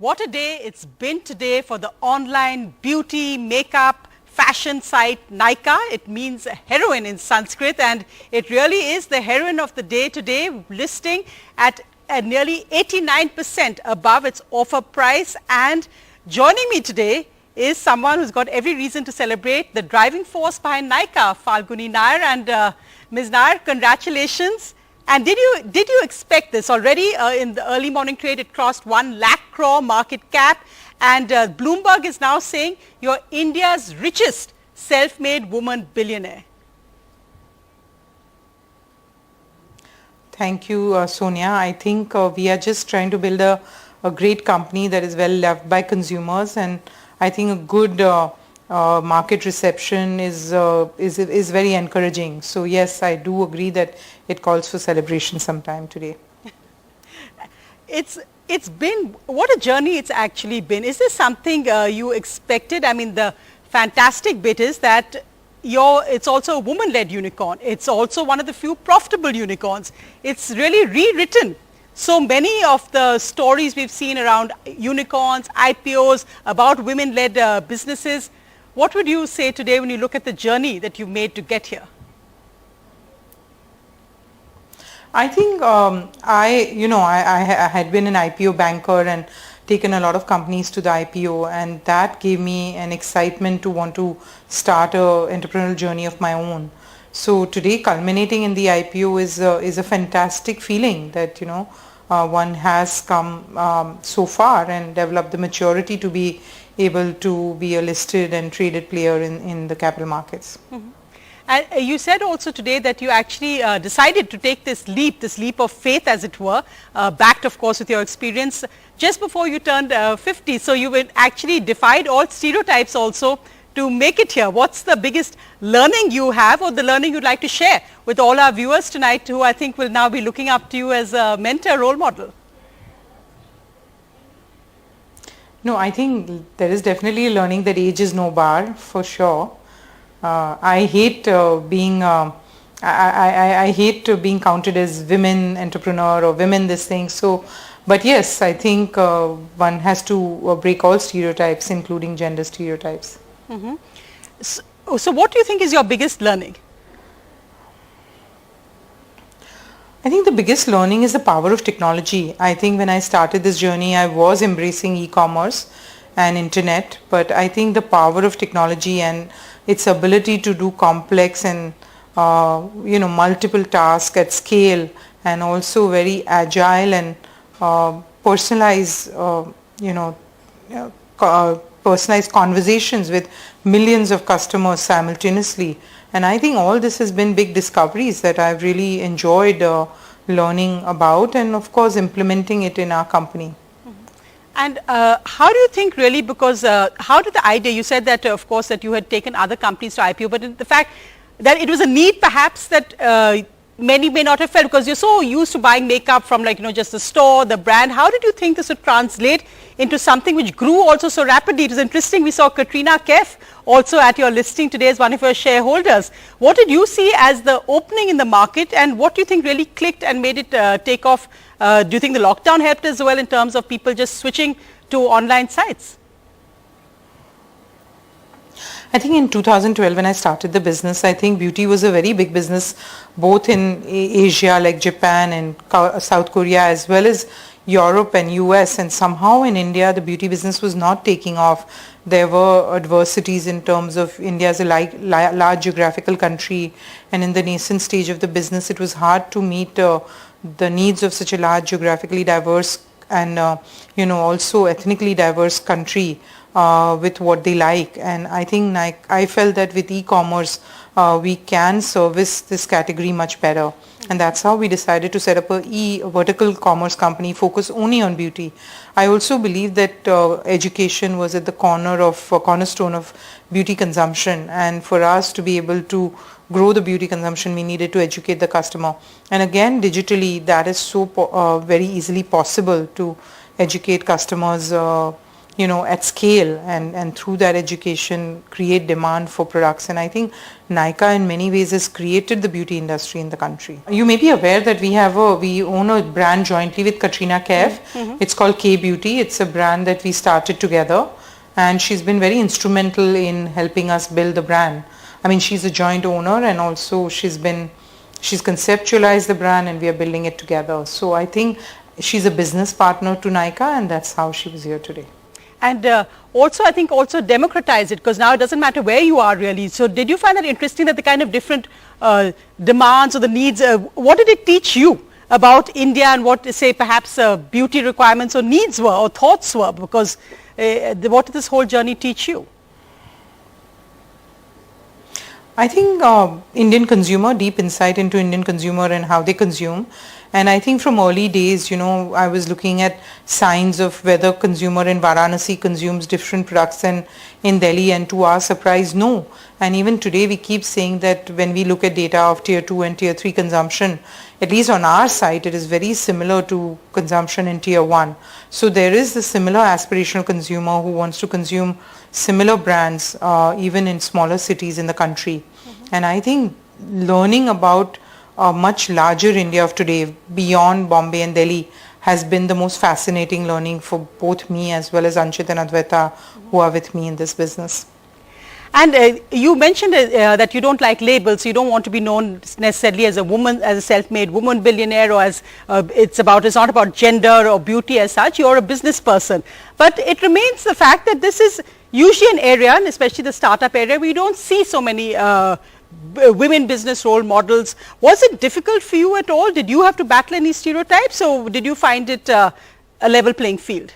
What a day it's been today for the online beauty, makeup, fashion site Nykaa. It means heroine in Sanskrit, and it really is the heroine of the day today, listing at nearly 89% above its offer price. And joining me today is someone who's got every reason to celebrate, the driving force behind Nykaa, Falguni Nayar. And Ms. Nayar, congratulations. And did you expect this? Already in the early morning trade, it crossed 1 lakh crore market cap, and Bloomberg is now saying you're India's richest self-made woman billionaire. Thank you, Sonia. I think we are just trying to build a great company that is well loved by consumers, and I think a good market reception is very encouraging. So yes, I do agree that it calls for celebration sometime today. It's been, what a journey it's actually been. Is this something you expected? I mean, the fantastic bit is that it's also a woman-led unicorn. It's also one of the few profitable unicorns. It's really rewritten so many of the stories we've seen around unicorns, IPOs, about women-led businesses. What would you say today when you look at the journey that you've made to get here? I think I had been an IPO banker and taken a lot of companies to the IPO, and that gave me an excitement to want to start a entrepreneurial journey of my own. So today, culminating in the IPO is a fantastic feeling that one has come so far and developed the maturity to be able to be a listed and traded player in the capital markets. Mm-hmm. And you said also today that you actually decided to take this leap of faith, as it were, backed of course with your experience just before you turned 50. So you actually defied all stereotypes also to make it here. What's the biggest learning you have, or the learning you'd like to share with all our viewers tonight, who I think will now be looking up to you as a mentor, role model? No, I think there is definitely a learning that age is no bar, for sure. I hate being counted as women entrepreneur or women this thing. So, but yes, I think one has to break all stereotypes, including gender stereotypes. Mm-hmm. So what do you think is your biggest learning? I think the biggest learning is the power of technology. I think when I started this journey, I was embracing e-commerce and internet, but I think the power of technology and its ability to do complex and multiple tasks at scale, and also very agile and personalized conversations with millions of customers simultaneously. And I think all this has been big discoveries that I've really enjoyed learning about, and of course implementing it in our company. And how do you think really, because how did the idea, you said that of course that you had taken other companies to IPO, but the fact that it was a need perhaps that many may not have felt, because you're so used to buying makeup from just the store, the brand. How did you think this would translate into something which grew also so rapidly? It was interesting, we saw Katrina Kaif also at your listing today as one of your shareholders. What did you see as the opening in the market, and what do you think really clicked and made it take off? Do you think the lockdown helped as well in terms of people just switching to online sites? I think in 2012 when I started the business, I think beauty was a very big business both in Asia like Japan and South Korea, as well as Europe and US, and somehow in India the beauty business was not taking off. There were adversities in terms of India as a large geographical country, and in the nascent stage of the business it was hard to meet the needs of such a large geographically diverse and also ethnically diverse country with what they like. And I think I felt that with e-commerce we can service this category much better, and that's how we decided to set up a vertical commerce company focused only on beauty. I also believe that education was at the cornerstone of beauty consumption, and for us to be able to grow the beauty consumption, we needed to educate the customer. And again, digitally, that is so very easily possible to educate customers at scale, and through that education create demand for products. And I think Nykaa in many ways has created the beauty industry in the country. You may be aware that we own a brand jointly with Katrina Kaif. It's called K Beauty. It's a brand that we started together, and she's been very instrumental in helping us build the brand. I mean, she's a joint owner, and also she's conceptualized the brand, and we are building it together. So I think she's a business partner to Nykaa, and that's how she was here today. And also, I think also democratize it, because now it doesn't matter where you are really. So did you find that interesting, that the kind of different demands or the needs, what did it teach you about India, and what, say, perhaps beauty requirements or needs were or thoughts were? Because what did this whole journey teach you? I think Indian consumer, deep insight into Indian consumer and how they consume. And I think from early days, I was looking at signs of whether consumer in Varanasi consumes different products than in Delhi, and to our surprise, no. And even today we keep saying that when we look at data of tier 2 and tier 3 consumption, at least on our site, it is very similar to consumption in tier 1. So there is the similar aspirational consumer who wants to consume similar brands even in smaller cities in the country. And I think learning about a much larger India of today beyond Bombay and Delhi has been the most fascinating learning for both me as well as Anchit and Advaita, who are with me in this business. And you mentioned that you don't like labels. You don't want to be known necessarily as a woman, as a self-made woman billionaire, or as it's not about gender or beauty as such. You're a business person. But it remains the fact that this is usually an area, and especially the startup area, where you don't see so many women business role models. Was it difficult for you at all? Did you have to battle any stereotypes, or did you find it a level playing field?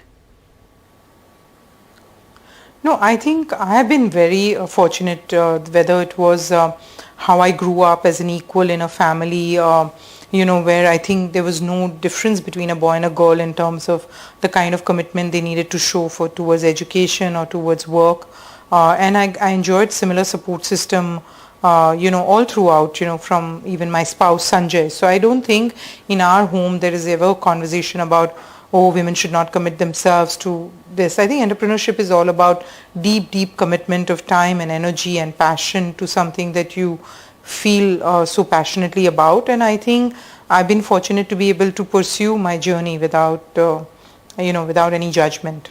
No, I think I have been very fortunate, whether it was how I grew up as an equal in a family, where I think there was no difference between a boy and a girl in terms of the kind of commitment they needed to show towards education or towards work. And I enjoyed similar support system, all throughout, from even my spouse Sanjay. So I don't think in our home there is ever a conversation about, oh, women should not commit themselves to this. I think entrepreneurship is all about deep commitment of time and energy and passion to something that you feel so passionately about. And I think I've been fortunate to be able to pursue my journey without any judgment.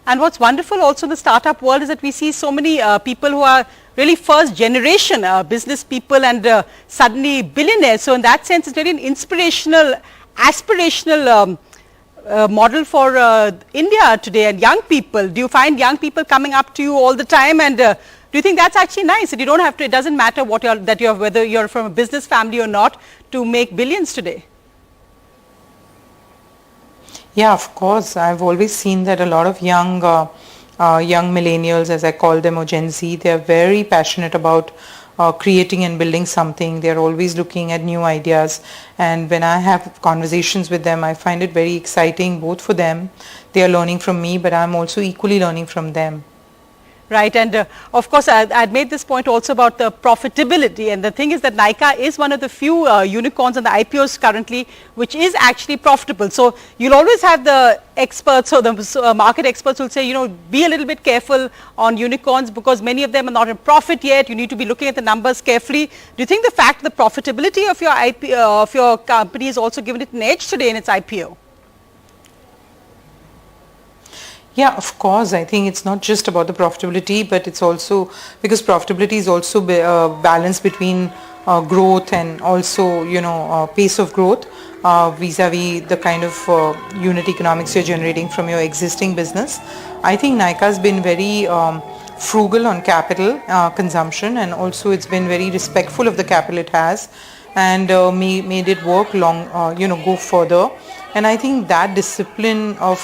And what's wonderful also in the startup world is that we see so many people who are really first generation business people and suddenly billionaires. So in that sense, it's really an inspirational, aspirational model for India today and young people. Do you find young people coming up to you all the time, and do you think that's actually nice, that you don't have to, it doesn't matter whether you're from a business family or not, to make billions today? Yeah, of course. I've always seen that a lot of young millennials, as I call them, or Gen Z, they are very passionate about creating and building something. They're always looking at new ideas, and when I have conversations with them, I find it very exciting both for them. They are learning from me, but I'm also equally learning from them. Right, and of course I'd made this point also about the profitability, and the thing is that Nykaa is one of the few unicorns on the IPOs currently which is actually profitable. So you'll always have the experts or the market experts who will say, be a little bit careful on unicorns because many of them are not in profit yet. You need to be looking at the numbers carefully. Do you think the fact the profitability of your of your company has also given it an edge today in its IPO? Yeah, of course. I think it's not just about the profitability, but it's also because profitability is also balance between growth and also, pace of growth vis-a-vis the kind of unit economics you're generating from your existing business. I think Nykaa has been very frugal on capital consumption, and also it's been very respectful of the capital it has, and made it work long, go further. And I think that discipline of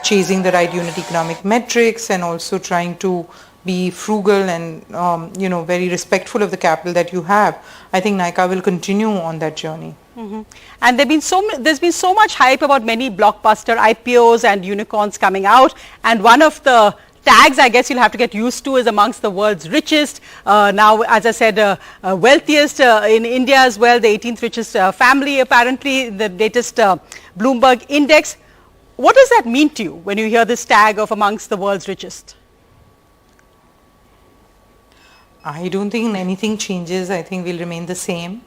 chasing the right unit economic metrics and also trying to be frugal and very respectful of the capital that you have, I think Nykaa will continue on that journey. Mm-hmm. And there's been so much hype about many blockbuster IPOs and unicorns coming out, and one of the tags I guess you'll have to get used to is amongst the world's richest. Now, as I said, wealthiest in India as well, the 18th richest family apparently, the latest Bloomberg index. What does that mean to you when you hear this tag of amongst the world's richest? I don't think anything changes. I think we'll remain the same.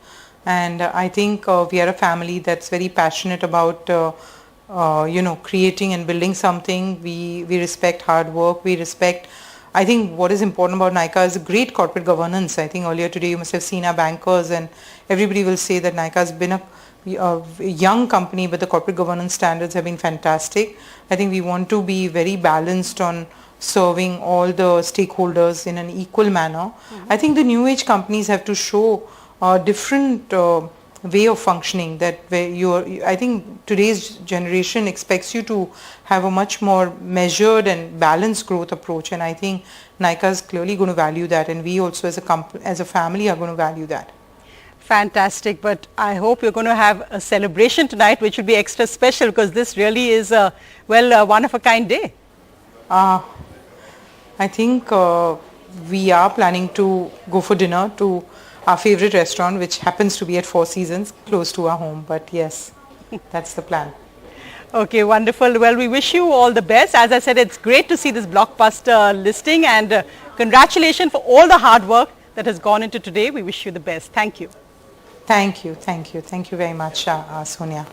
And I think we are a family that's very passionate about, creating and building something. We respect hard work. We respect, I think what is important about Nykaa is great corporate governance. I think earlier today you must have seen our bankers, and everybody will say that Nykaa has been a young company, but the corporate governance standards have been fantastic. I think we want to be very balanced on serving all the stakeholders in an equal manner. I think the new age companies have to show a different way of functioning, that where I think today's generation expects you to have a much more measured and balanced growth approach, and I think Nykaa is clearly going to value that, and we also as a family are going to value that. Fantastic, but I hope you're going to have a celebration tonight which will be extra special, because this really is a one of a kind day. I think we are planning to go for dinner to our favorite restaurant, which happens to be at Four Seasons, close to our home. But yes, that's the plan. Okay, wonderful. Well, we wish you all the best. As I said, it's great to see this blockbuster listing, and congratulations for all the hard work that has gone into today. We wish you the best. Thank you. Thank you. Thank you. Thank you very much, Sonia.